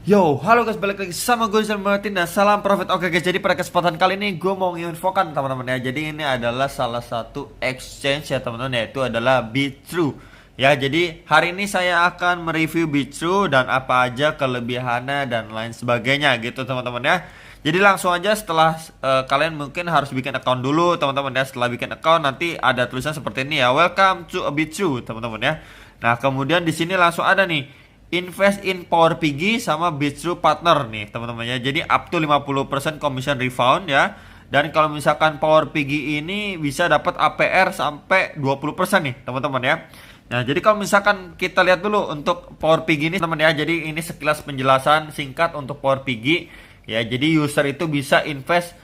Yo, halo guys, balik lagi sama gue Sam Martin dan salam profit. Oke guys, jadi pada kesempatan kali ini gue mau menginfokan teman-teman ya. Jadi ini adalah salah satu exchange ya teman-teman, yaitu adalah Bitrue. Ya, jadi hari ini saya akan mereview Bitrue dan apa aja kelebihannya dan lain sebagainya gitu teman-teman ya. Jadi langsung aja setelah kalian mungkin harus bikin account dulu teman-teman ya. Setelah bikin account nanti ada tulisan seperti ini ya, Welcome to Bitrue teman-teman ya. Nah, kemudian di sini langsung ada nih invest in Power PG sama Bitrue Partner nih teman-teman ya. Jadi up to 50% commission refund ya. Dan kalau misalkan Power PG ini bisa dapat APR sampai 20% nih teman-teman ya. Nah, jadi kalau misalkan kita lihat dulu untuk Power PG ini teman ya. Jadi ini sekilas penjelasan singkat untuk Power PG ya. Jadi user itu bisa invest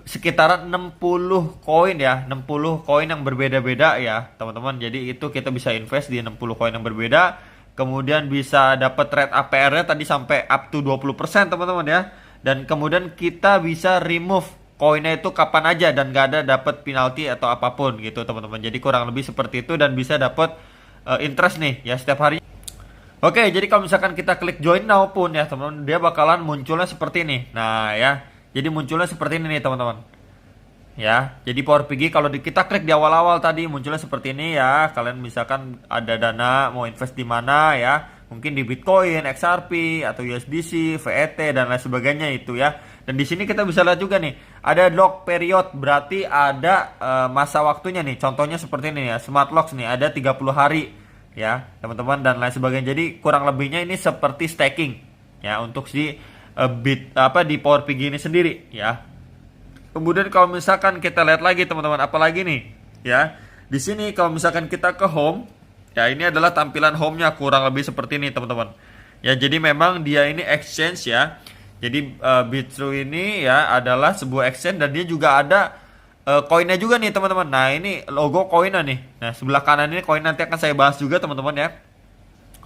sekitaran 60 koin ya, 60 koin yang berbeda-beda ya teman-teman. Jadi itu kita bisa invest di 60 koin yang berbeda. Kemudian bisa dapat rate APR-nya tadi sampai up to 20% teman-teman ya. Dan kemudian kita bisa remove koinnya itu kapan aja dan gak ada dapat penalti atau apapun gitu teman-teman. Jadi kurang lebih seperti itu dan bisa dapat interest nih ya setiap hari. Oke, jadi kalau misalkan kita klik join now pun ya teman-teman, dia bakalan munculnya seperti ini. Nah ya, jadi munculnya seperti ini nih teman-teman. Ya, jadi Power PG kalau kita klik di awal-awal tadi munculnya seperti ini ya. Kalian misalkan ada dana mau invest di mana ya, mungkin di Bitcoin, XRP atau USDC, VET dan lain sebagainya itu ya. Dan di sini kita bisa lihat juga nih, ada lock period, berarti ada masa waktunya nih. Contohnya seperti ini ya, Smart Locks nih ada 30 hari ya, teman-teman dan lain sebagainya. Jadi kurang lebihnya ini seperti staking ya untuk si di Power PG ini sendiri ya. Kemudian kalau misalkan kita lihat lagi teman-teman, apalagi nih ya. Di sini kalau misalkan kita ke home, ya ini adalah tampilan home-nya kurang lebih seperti ini teman-teman. Ya jadi memang dia ini exchange ya. Jadi Bitrue ini ya adalah sebuah exchange dan dia juga ada koinnya juga nih teman-teman. Nah ini logo koinnya nih. Nah sebelah kanan ini koin nanti akan saya bahas juga teman-teman ya.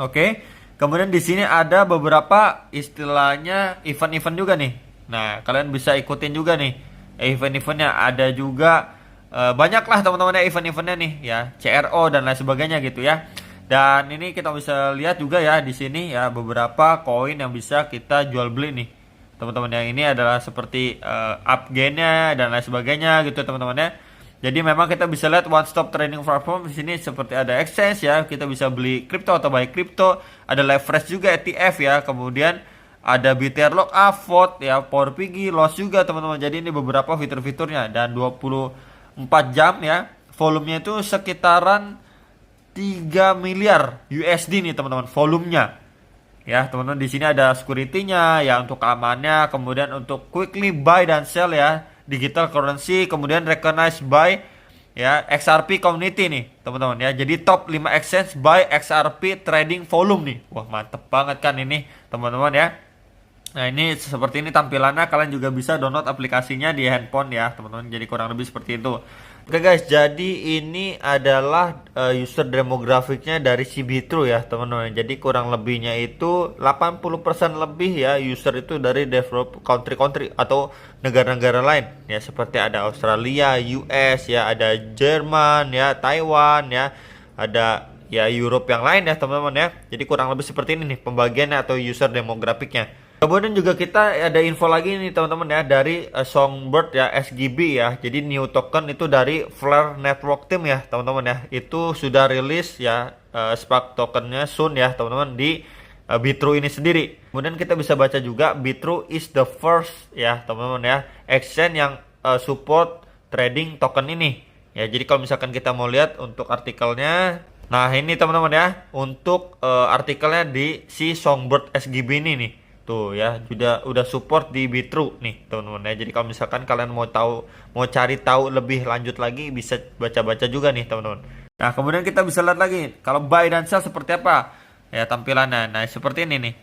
Oke. Kemudian di sini ada beberapa istilahnya event-event juga nih. Nah kalian bisa ikutin juga nih event-eventnya, ada juga banyak lah teman-teman ya event-eventnya nih ya, CRO dan lain sebagainya gitu ya. Dan ini kita bisa lihat juga ya di sini ya beberapa koin yang bisa kita jual beli nih teman-teman. Yang ini adalah seperti upgainnya dan lain sebagainya gitu teman-teman ya. Jadi memang kita bisa lihat one stop trading platform di sini seperti ada exchange ya, kita bisa beli kripto atau buy kripto, ada leverage juga ETF ya, kemudian ada BTR Lockup, vote ya, Power PG, loss juga teman-teman. Jadi ini beberapa fitur-fiturnya dan 24 jam ya. Volumenya itu sekitaran 3 miliar USD nih teman-teman volumenya. Ya, teman-teman di sini ada security-nya ya untuk keamanannya, kemudian untuk quickly buy dan sell ya, digital currency, kemudian recognize by ya XRP community nih teman-teman ya. Jadi top 5 exchange by XRP trading volume nih. Wah, mantep banget kan ini teman-teman ya. Nah ini seperti ini tampilannya, kalian juga bisa download aplikasinya di handphone ya teman-teman. Jadi kurang lebih seperti itu. Oke guys, jadi ini adalah user demografiknya dari si Bitrue ya teman-teman. Jadi kurang lebihnya itu 80% lebih ya user itu dari develop country-country atau negara-negara lain ya, seperti ada Australia, US ya, ada Jerman ya, Taiwan ya, ada ya Europe yang lain ya teman-teman ya. Jadi kurang lebih seperti ini nih pembagiannya atau user demografiknya. Kemudian juga kita ada info lagi nih teman-teman ya dari Songbird ya, SGB ya. Jadi new token itu dari Flare Network Team ya teman-teman ya. Itu sudah rilis ya Spark tokennya soon ya teman-teman di Bitrue ini sendiri. Kemudian kita bisa baca juga Bitrue is the first ya teman-teman ya exchange yang support trading token ini. Ya jadi kalau misalkan kita mau lihat untuk artikelnya, nah ini teman-teman ya untuk artikelnya di si Songbird SGB ini nih. Tuh ya, udah support di Bitrue nih, teman-teman ya. Jadi kalau misalkan kalian mau cari tahu lebih lanjut lagi bisa baca-baca juga nih, teman-teman. Nah, kemudian kita bisa lihat lagi kalau buy dan sell seperti apa ya tampilannya. Nah, seperti ini nih.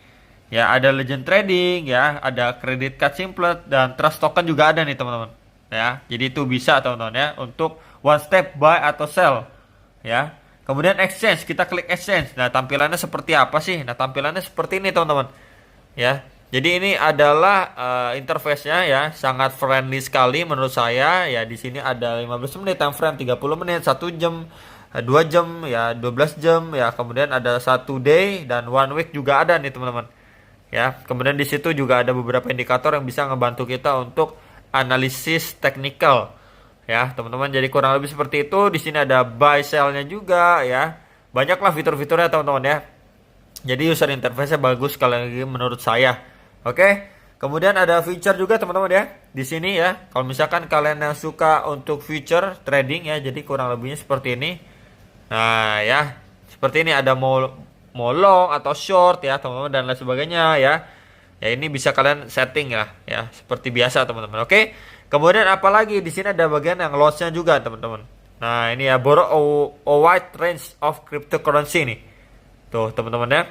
Ya, ada Legend Trading ya, ada Credit Card Simple dan Trust Token juga ada nih, teman-teman. Ya, jadi itu bisa teman-teman ya untuk one step buy atau sell ya. Kemudian exchange, kita klik exchange. Nah, tampilannya seperti apa sih? Nah, tampilannya seperti ini, teman-teman. Ya, jadi ini adalah interface-nya ya, sangat friendly sekali menurut saya. Ya, di sini ada 15 menit time frame, 30 menit, 1 jam, 2 jam, ya 12 jam, ya kemudian ada 1 day dan 1 week juga ada nih teman-teman. ya. Kemudian di situ juga ada beberapa indikator yang bisa ngebantu kita untuk analisis teknikal, ya teman-teman. Jadi kurang lebih seperti itu. Di sini ada buy sell-nya juga, ya. Banyaklah fitur-fiturnya teman-teman ya. Jadi user interface-nya bagus sekali lagi menurut saya. Oke. Kemudian ada feature juga teman-teman ya. Di sini ya, kalau misalkan kalian yang suka untuk feature trading ya, jadi kurang lebihnya seperti ini. Nah, ya. Seperti ini ada mau long atau short ya, teman-teman, dan lain sebagainya ya. Ya ini bisa kalian setting ya, seperti biasa teman-teman. Oke. Kemudian apalagi di sini ada bagian yang loss-nya juga teman-teman. Nah, ini ya borrow a wide range of cryptocurrency nih. Tuh, teman-teman ya.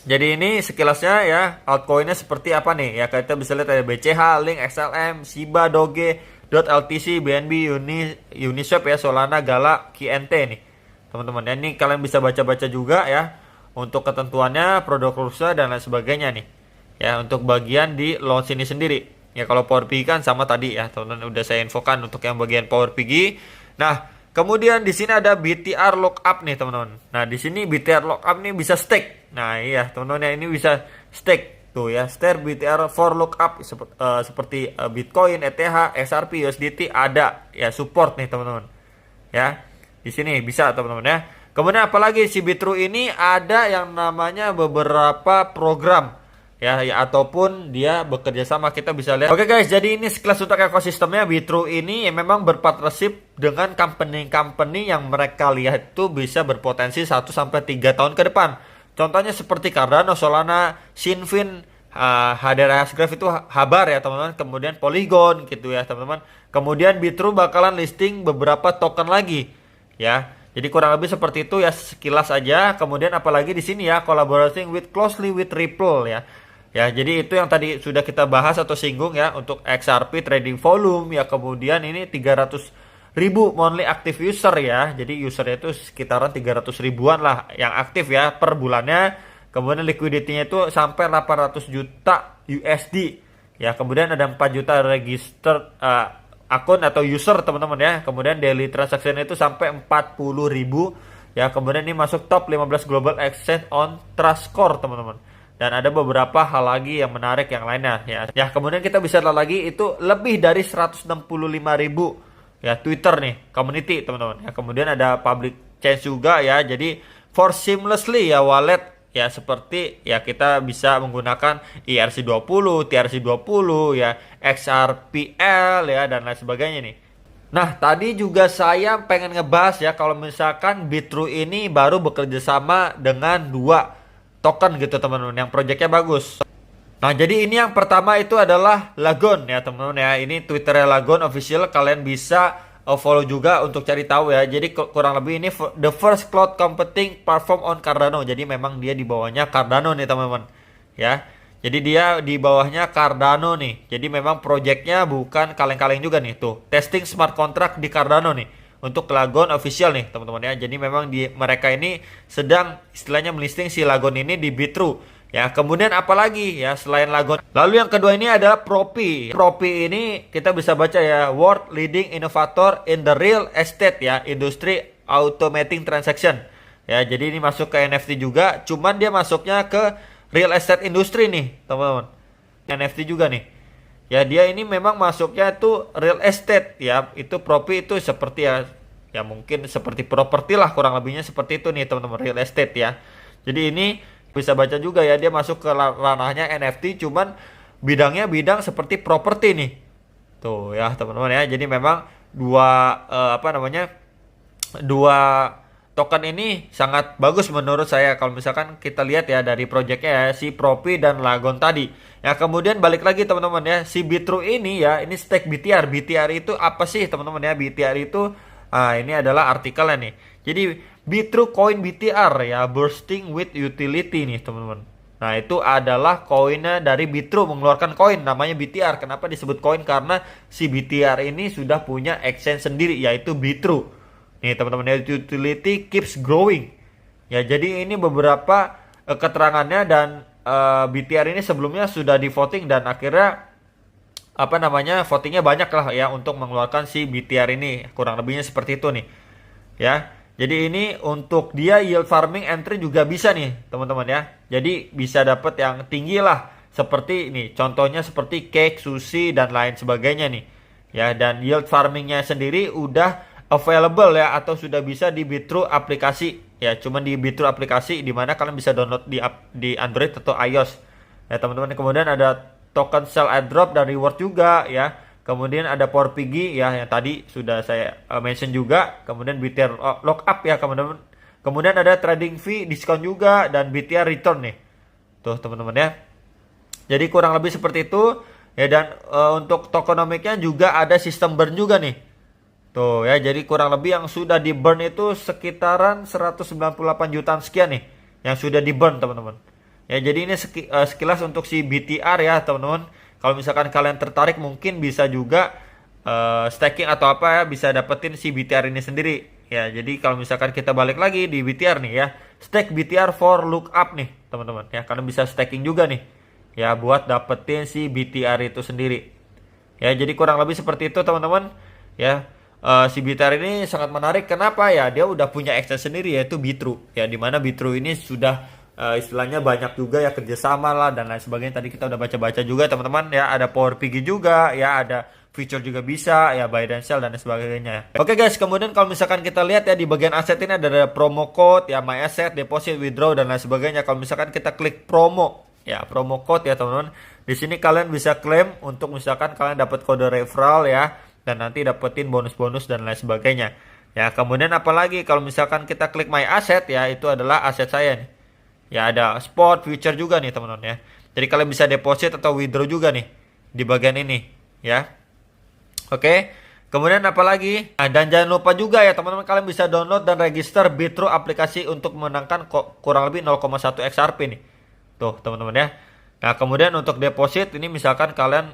Jadi ini sekilasnya ya, altcoinnya seperti apa nih? Ya kita bisa lihat ada BCH, Link, XLM, Shiba, Doge, .LTC, BNB, Uniswap ya, Solana, Gala, QNT nih. Teman-teman, ya ini kalian bisa baca-baca juga ya untuk ketentuannya, produk kursa dan lain sebagainya nih. Ya, untuk bagian di launch ini sendiri. Ya kalau PowerPG kan sama tadi ya, teman-teman udah saya infokan untuk yang bagian PowerPG. Nah, kemudian di sini ada BTR lookup nih teman-teman. Nah di sini BTR lookup nih bisa stake. Nah iya teman-teman ya, ini bisa stake tuh ya. Stake BTR for lookup seperti Bitcoin, ETH, XRP, USDT ada ya, support nih teman-teman. Ya di sini bisa teman-teman ya. Kemudian apalagi si Bitrue ini ada yang namanya beberapa program. Ya, ataupun dia bekerja sama, kita bisa lihat. Oke guys, jadi ini sekelas untuk ekosistemnya. Bitrue ini ya memang berpartnership dengan company-company yang mereka lihat itu bisa berpotensi 1-3 tahun ke depan. Contohnya seperti Cardano, Solana, Shinfin, HDR Hashgraph itu Habar ya teman-teman. Kemudian Polygon gitu ya teman-teman. Kemudian Bitrue bakalan listing beberapa token lagi ya. Jadi kurang lebih seperti itu ya, sekilas aja. Kemudian apalagi di sini ya, collaborating closely with Ripple ya. Ya, jadi itu yang tadi sudah kita bahas atau singgung ya untuk XRP trading volume ya. Kemudian ini 300.000 monthly active user ya. Jadi usernya itu sekitaran 300 ribuan lah yang aktif ya per bulannya. Kemudian liquidity-nya itu sampai 800 juta USD. Ya, kemudian ada 4 juta register akun atau user teman-teman ya. Kemudian daily transaction itu sampai 40.000 ya. Kemudian ini masuk top 15 global exchange on Trustcore teman-teman. Dan ada beberapa hal lagi yang menarik yang lainnya ya. Ya kemudian kita bisa lihat lagi itu lebih dari 165.000 ya Twitter nih community teman-teman. Ya kemudian ada public chain juga ya. Jadi for seamlessly ya wallet ya, seperti ya kita bisa menggunakan ERC20, TRC20 ya, XRPL ya dan lain sebagainya nih. Nah tadi juga saya pengen ngebahas ya, kalau misalkan Bitrue ini baru bekerja sama dengan 2 token gitu teman-teman yang proyeknya bagus. Nah jadi ini yang pertama itu adalah Lagon ya teman-teman ya. Ini Twitternya Lagon official, kalian bisa follow juga untuk cari tahu ya. Jadi kurang lebih ini the first cloud computing platform on Cardano. Jadi memang dia di bawahnya Cardano nih teman-teman ya. Jadi dia di bawahnya Cardano nih. Jadi memang proyeknya bukan kaleng-kaleng juga nih tuh. Testing smart contract di Cardano nih. Untuk Lagon official nih teman-teman ya. Jadi memang mereka ini sedang istilahnya melisting si Lagon ini di Bitrue ya. Kemudian apalagi ya selain Lagon. Lalu yang kedua ini adalah Propi. Propi ini kita bisa baca ya, world leading innovator in the real estate ya, industry automating transaction. Ya, jadi ini masuk ke NFT juga, cuman dia masuknya ke real estate industry nih, teman-teman. NFT juga nih. Ya dia ini memang masuknya itu real estate ya. Itu Propi itu seperti ya mungkin seperti properti lah, kurang lebihnya seperti itu nih teman-teman, real estate ya. Jadi ini bisa baca juga ya, dia masuk ke ranahnya NFT, cuman bidangnya bidang seperti properti nih. Tuh ya teman-teman ya. Jadi memang dua token ini sangat bagus menurut saya kalau misalkan kita lihat ya dari proyeknya ya, si Propi dan Lagon tadi. Ya kemudian balik lagi teman-teman ya, si Bitrue ini ya, ini stake BTR. BTR itu apa sih teman-teman ya? BTR itu ini adalah artikelnya nih. Jadi Bitrue coin BTR ya, bursting with utility nih teman-teman. Nah itu adalah koinnya dari Bitrue, mengeluarkan koin namanya BTR. Kenapa disebut koin? Karena si BTR ini sudah punya exchange sendiri yaitu Bitrue. Nih teman-teman ya, utility keeps growing. Ya jadi ini beberapa keterangannya, dan BTR ini sebelumnya sudah di voting dan akhirnya votingnya banyak lah ya untuk mengeluarkan si BTR ini. Kurang lebihnya seperti itu nih. Ya. Jadi ini untuk dia yield farming entry juga bisa nih teman-teman ya. Jadi bisa dapat yang tinggi lah. Seperti ini, contohnya seperti cake, sushi, dan lain sebagainya nih. Ya, dan yield farmingnya sendiri udah available ya, atau sudah bisa di Bitrue aplikasi. Ya, cuman di Bitrue aplikasi dimana kalian bisa download di Android atau iOS. Ya teman-teman, kemudian ada token sell airdrop dan reward juga ya. Kemudian ada Power Piggy ya yang tadi sudah saya mention juga. Kemudian BTR lockup ya teman-teman. Kemudian ada trading fee diskon juga dan BTR return nih. Tuh teman-teman ya. Jadi kurang lebih seperti itu ya, dan untuk tokenomicnya juga ada sistem burn juga nih. Tuh ya, jadi kurang lebih yang sudah di burn itu sekitaran 198 jutaan sekian nih yang sudah di burn teman-teman. Ya, jadi ini sekilas untuk si BTR ya teman-teman. Kalau misalkan kalian tertarik mungkin bisa juga staking atau apa ya, bisa dapetin si BTR ini sendiri. Ya, jadi kalau misalkan kita balik lagi di BTR nih ya, stake BTR for lookup nih teman-teman ya, kalian bisa staking juga nih ya buat dapetin si BTR itu sendiri. Ya, jadi kurang lebih seperti itu teman-teman ya. Si BTR ini sangat menarik. Kenapa ya? Dia udah punya exchange sendiri yaitu Bitrue. Ya, dimana Bitrue ini sudah istilahnya banyak juga ya kerjasama lah dan lain sebagainya. Tadi kita udah baca-baca juga teman-teman ya. Ada Power Piggy juga ya, ada feature juga bisa ya, buy dan sell dan lain sebagainya. Oke guys, kemudian kalau misalkan kita lihat ya di bagian aset ini ada promo code ya, my asset, deposit, withdraw dan lain sebagainya. Kalau misalkan kita klik promo ya, promo code ya teman-teman, di sini kalian bisa klaim untuk misalkan kalian dapat kode referral ya, dan nanti dapetin bonus-bonus dan lain sebagainya. Ya, kemudian apalagi kalau misalkan kita klik my asset ya, itu adalah aset saya nih. Ya, ada spot, future juga nih teman-teman ya. Jadi kalian bisa deposit atau withdraw juga nih di bagian ini ya. Oke. Kemudian apalagi? Nah, dan jangan lupa juga ya teman-teman, kalian bisa download dan register Bitrue aplikasi untuk memenangkan kurang lebih 0,1 XRP nih. Tuh teman-teman ya. Nah, kemudian untuk deposit ini misalkan kalian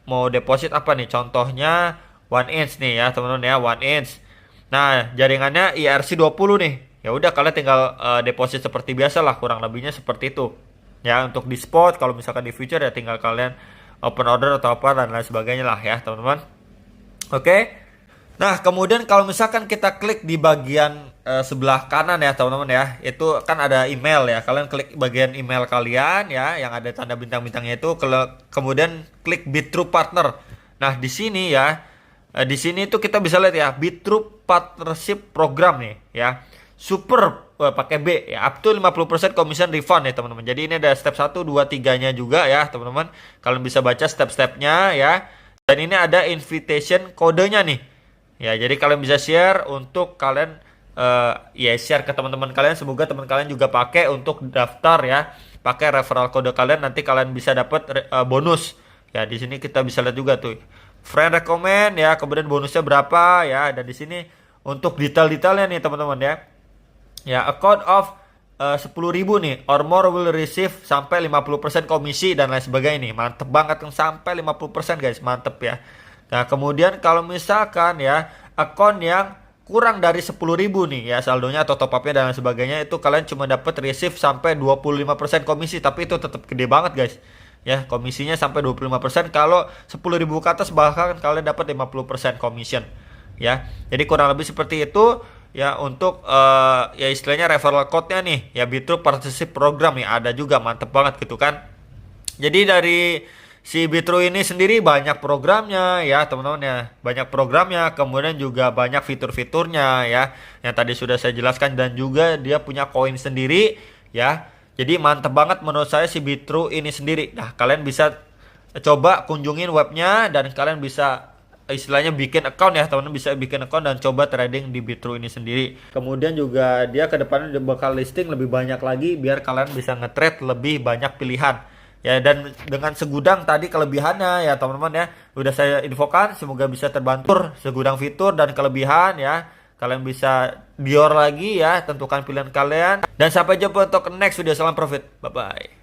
mau deposit apa nih? Contohnya 1 inch nih ya, teman-teman ya, 1 inch. Nah, jaringannya ERC20 nih. Ya udah, kalian tinggal deposit seperti biasa lah, kurang lebihnya seperti itu. Ya, untuk di spot kalau misalkan di future ya tinggal kalian open order atau apa dan lain sebagainya lah ya, teman-teman. Oke. Nah, kemudian kalau misalkan kita klik di bagian sebelah kanan ya teman-teman ya, itu kan ada email ya. Kalian klik bagian email kalian ya, yang ada tanda bintang-bintangnya itu. Kemudian klik Bitrue Partner. Nah, di sini ya, di sini tuh kita bisa lihat ya, Bitrue Partnership Program nih ya. Super pakai B ya, up to 50% commission refund ya teman-teman. Jadi ini ada step 1, 2, 3-nya juga ya teman-teman. Kalian bisa baca step-stepnya ya. Dan ini ada invitation kodenya nih. Ya, jadi kalian bisa share untuk kalian ya share ke teman-teman kalian. Semoga teman kalian juga pakai untuk daftar ya. Pakai referral kode kalian, nanti kalian bisa dapat bonus. Ya, di sini kita bisa lihat juga tuh. Friend recommend ya, kemudian bonusnya berapa ya. Dan di sini untuk detail-detailnya nih teman-teman ya. Ya, account of 10.000 nih or more will receive sampai 50% komisi dan lain sebagainya nih. Mantep banget kan, sampai 50% guys, mantep ya. Nah, kemudian kalau misalkan ya akun yang kurang dari 10.000 nih ya saldonya atau top up-nya dan lain sebagainya, itu kalian cuma dapat receive sampai 25% komisi, tapi itu tetap gede banget guys. Ya, komisinya sampai 25%. Kalau 10.000 ke atas bahkan kalian dapat 50% commission. Ya. Jadi kurang lebih seperti itu. Ya, untuk ya istilahnya referral code-nya nih ya, Bitrue Partnership Program nih ada juga, mantep banget gitu kan. Jadi dari si Bitrue ini sendiri banyak programnya ya teman-teman ya, banyak programnya, kemudian juga banyak fitur-fiturnya ya yang tadi sudah saya jelaskan, dan juga dia punya koin sendiri ya. Jadi mantep banget menurut saya si Bitrue ini sendiri. Nah, kalian bisa coba kunjungin webnya dan kalian bisa istilahnya bikin account ya teman-teman, bisa bikin account dan coba trading di Bitrue ini sendiri. Kemudian juga dia ke depannya bakal listing lebih banyak lagi biar kalian bisa nge-trade lebih banyak pilihan. Ya, dan dengan segudang tadi kelebihannya ya teman-teman ya, udah saya infokan, semoga bisa terbantu segudang fitur dan kelebihan ya. Kalian bisa dior lagi ya, tentukan pilihan kalian. Dan sampai jumpa untuk next video. Salam profit. Bye bye.